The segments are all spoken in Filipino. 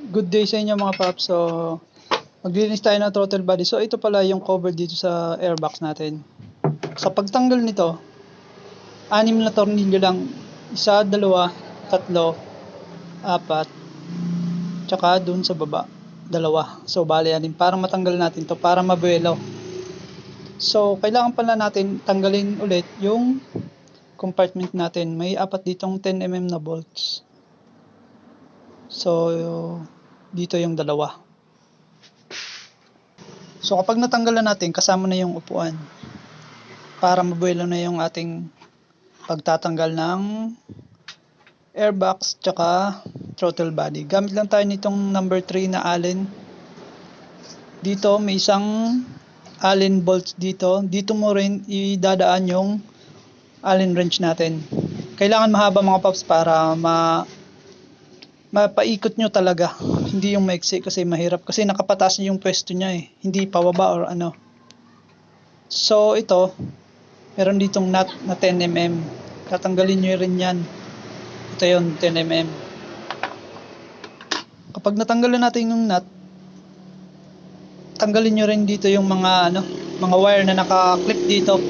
Good day sa inyo mga paps. So, maglilinis tayo ng throttle body. So, ito pala yung cover dito sa airbox natin. Sa pagtanggal nito, 6 na tornilyo lang. 1, 2, 3, 4, tsaka dun sa baba, 2. So, bali 6 para matanggal natin to para mabuelo. So, kailangan pala natin tanggalin ulit yung compartment natin. May 4 ditong 10mm na bolts. So, dito yung 2. So kapag natanggalan natin, kasama na yung upuan para mabuelo na yung ating pagtatanggal ng airbox tsaka throttle body. Gamit lang tayo nitong number 3 na Allen. Dito may isang Allen bolts dito. Dito mo rin idadaan yung Allen wrench natin. Kailangan mahaba mga paps para mapaikot nyo talaga, hindi yung maiksi kasi mahirap kasi nakapataas yung pwesto niya hindi pababa or ano. So ito, meron ditong nut na 10mm, tatanggalin nyo rin yan. Ito yung 10mm. Kapag natanggalan natin yung nut, tanggalin nyo rin dito yung mga wire na naka-clip dito.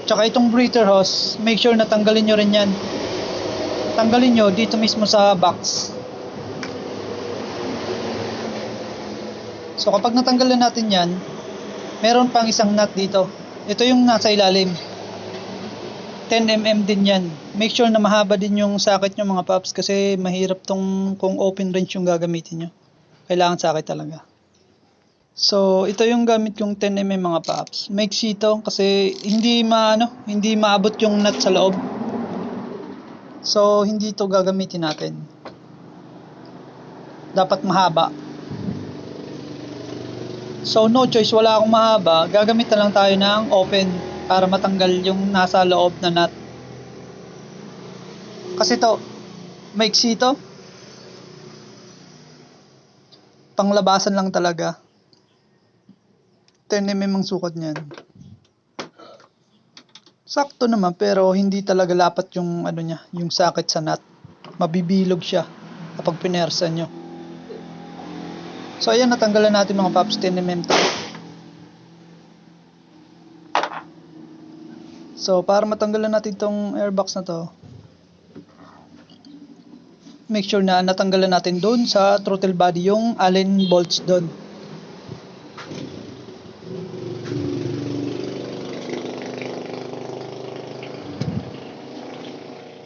Tsaka itong breather hose, make sure na tanggalin nyo rin yan. Tanggalin nyo dito mismo sa box. So kapag natanggalan natin yan, meron pang isang nut dito. Ito yung nasa ilalim, 10mm din yan. Make sure na mahaba din yung socket nyo mga paps, kasi mahirap tong kung open wrench yung gagamitin nyo. Kailangan socket talaga. So ito yung gamit yung 10mm mga paps. Maiksi ito kasi hindi maabot yung nut sa loob. So, hindi ito gagamitin natin. Dapat mahaba. So, no choice. Wala akong mahaba. Gagamit na lang tayo ng open para matanggal yung nasa loob na nut. Kasi ito, maiksi ito. Panglabasan lang talaga. 10mm ang sukat niyan. Sakto naman pero hindi talaga lapat yung yung socket sa nut. Mabibilog siya kapag pinersa nyo. So ayan, natanggalan natin mga paps, 10mm to. So para matanggalan natin tong airbox na to, make sure na natanggalan natin doon sa throttle body yung Allen bolts doon.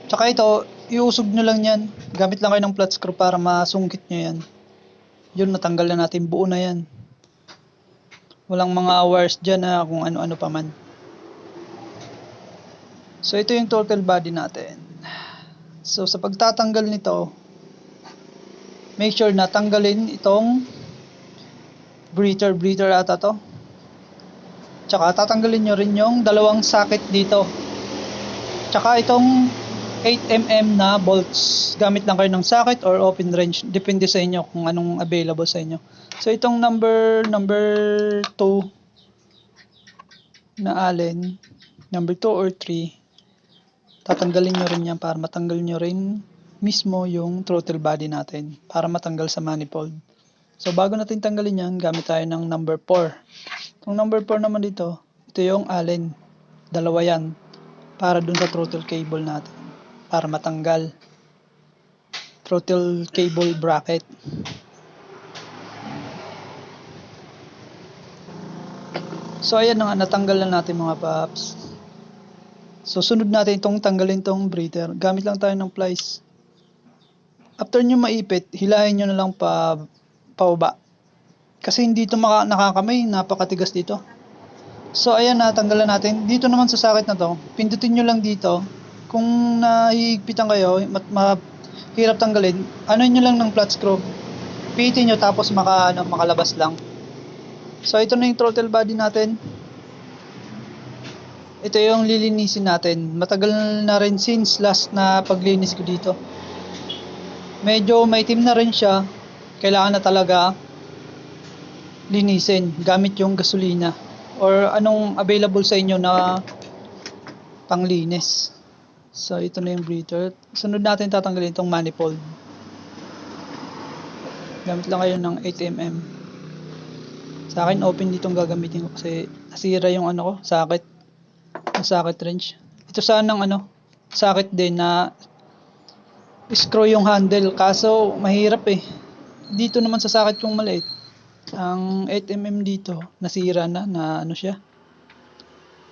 Tsaka ito, iusog nyo lang yan. Gamit lang kayo ng flat screw para masungkit nyo yan. Yun, natanggal na natin. Buo na yan. Walang mga wires dyan na kung ano-ano pa man. So, ito yung throttle body natin. So, sa pagtatanggal nito, make sure na tanggalin itong breather ata to. Tsaka tatanggalin nyo rin yung dalawang socket dito. Tsaka itong 8mm na bolts. Gamit lang kayo ng socket or open wrench. Depende sa inyo kung anong available sa inyo. So itong number 2 na Allen, number 2 or 3, tatanggalin nyo rin yan para matanggal nyo rin mismo yung throttle body natin. Para matanggal sa manifold. So bago natin tanggalin yan, gamit tayo ng number 4. Itong number 4 naman dito, ito yung Allen. 2 yan. Para dun sa throttle cable natin. Para matanggal throttle cable bracket. So ayan na nga, natanggal na natin mga paps. So sunod natin itong tanggalin tong breather. Gamit lang tayo ng pliers. After nyo maipit, hilahin nyo na lang pababa. Kasi hindi ito nakakamay, napakatigas dito. So ayan, natanggalan natin. Dito naman sa socket na to, pindutin nyo lang dito. Kung nahihigpitan kayo, mahirap tanggalin, nyo lang ng flat screw. Pihitin nyo tapos makalabas lang. So ito na yung throttle body natin. Ito yung lilinisin natin. Matagal na rin since last na paglinis ko dito. Medyo maitim na rin siya. Kailangan na talaga linisin gamit yung gasolina or anong available sa inyo na panglinis. So ito na yung breather. Sunod natin tatanggalin itong manifold. Gamit lang kayo ng 8mm. Sa akin open ditong gagamitin ko kasi nasira yung ano ko, socket wrench. Ito sanang socket din na screw yung handle, kaso mahirap eh. Dito naman sa socket yung maliit, ang 8mm dito nasira na siya,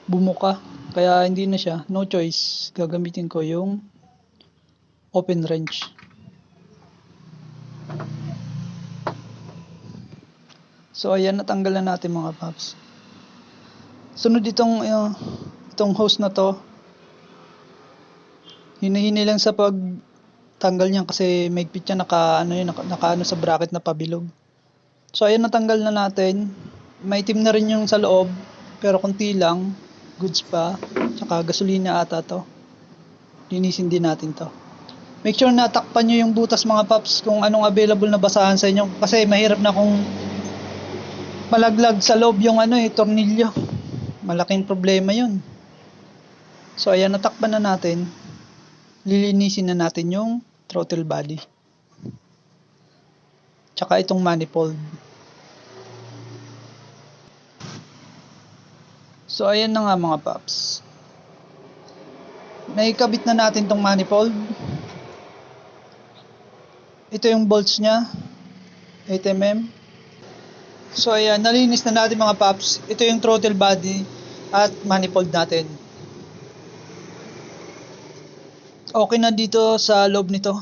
bumuka, kaya hindi na siya, no choice, gagamitin ko yung open wrench. So ayan, natanggal na natin mga paps. Sunod itong hose na to, hinihini lang sa pagtanggal niya kasi maigpit siya, naka sa bracket na pabilog. So ayan, natanggal na natin. Maitim na rin yung sa loob, pero konti lang, goods pa, tsaka gasolina ata to. Linisin din natin to. Make sure na takpan nyo yung butas mga paps kung anong available na basahan sa inyo, kasi mahirap na kung malaglag sa loob yung tornilyo. Malaking problema yun. So ayan, natakpan na natin. Lilinisin na natin yung throttle body, tsaka itong manifold. So ayan na nga mga paps, naikabit na natin tong manifold. Ito yung bolts nya, 8mm. So ayan, nalinis na natin mga paps. Ito yung throttle body at manifold natin. Okay na dito sa loob nito.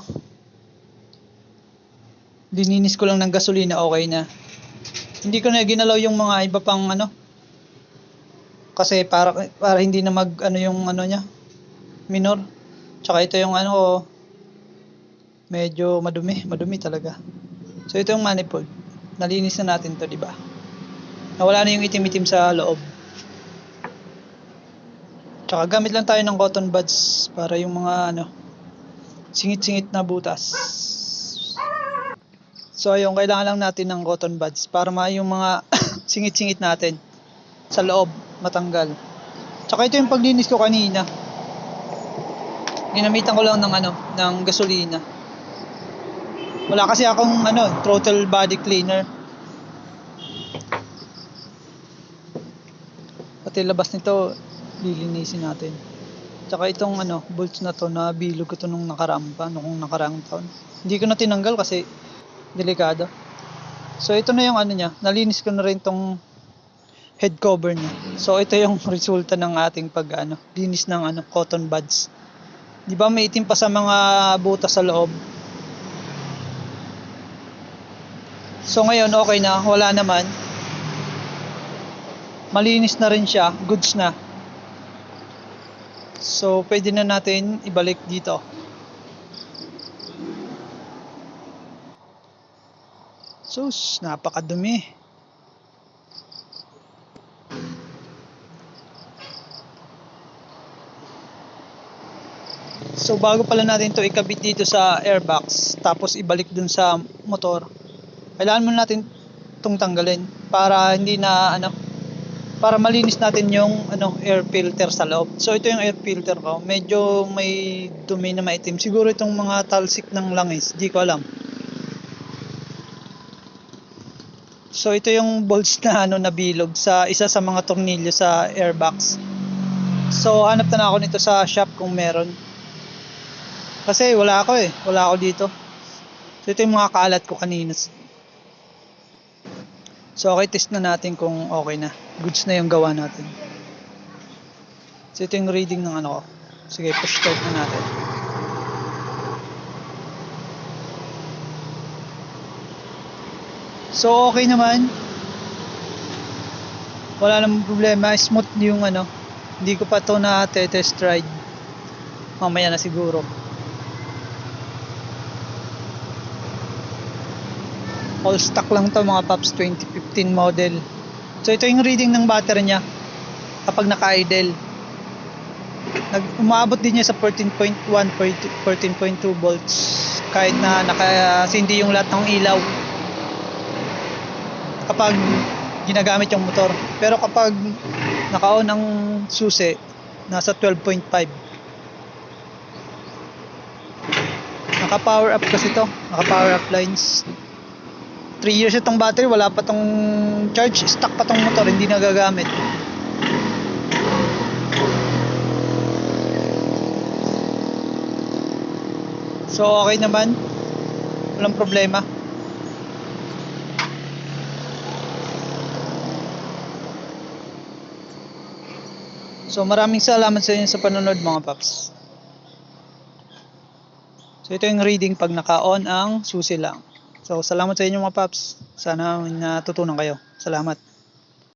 Lininis ko lang ng gasolina, okay na. Hindi ko na ginalaw yung mga iba pang kasi para hindi na yung niya, minor. Tsaka ito yung medyo madumi talaga. So ito yung manifold. Nalinis na natin to, di ba? Nawala na yung itim-itim sa loob. Tsaka gamit lang tayo ng cotton buds para yung mga singit-singit na butas. So ayun, kailangan lang natin ng cotton buds para yung mga singit-singit natin sa loob matanggal. Tsaka ito yung paglinis ko kanina. Ginamitan ko lang ng gasolina. Wala kasi akong throttle body cleaner. Pati labas nito lilinisin natin. Tsaka itong bolts na to, na bilog ko to nung nakaraang taon. Hindi ko na tinanggal kasi delikado. So ito na yung niya. Nalinis ko na rin tong head cover niya. So ito yung resulta ng ating linis ng cotton buds. Di ba may itim pa sa mga butas sa loob? So ngayon okay na, wala naman. Malinis na rin siya, goods na. So pwede na natin ibalik dito. Sus, napakadumi. So bago pala natin to ikabit dito sa airbox, tapos ibalik dun sa motor, kailangan muna natin itong tanggalin para hindi na para malinis natin yung air filter sa loob. So ito yung air filter ko, medyo may dumi na maitim, siguro itong mga talsik ng langis, di ko alam. So ito yung bolts na nabilog sa isa sa mga tornilyo sa airbox. So hanap na ako nito sa shop kung meron, kasi wala ako dito. So ito yung mga kalat ko kanina. So okay, test na natin kung okay na, goods na yung gawa natin. So ito yung reading ng ko. Sige, push start na natin. So okay naman, wala namang problema, smooth yung hindi ko pa to na test ride, mamaya na siguro. All stock lang to mga paps, 2015 model. So ito yung reading ng battery niya kapag naka-idle. Umabot din niya sa 14.1, 14.2 volts kahit na nakasindi yung lahat ng ilaw kapag ginagamit yung motor. Pero kapag naka-on ang susi, nasa 12.5. Naka-power up kasi to, naka-power up lines. 3 years itong battery, wala pa tong charge, stuck pa tong motor, hindi nagagamit. So okay naman, walang problema. So maraming salamat sa inyo sa panonood mga paps. So ito yung reading pag naka-on ang susi lang. So salamat sa inyo mga paps. Sana natutunan kayo. Salamat.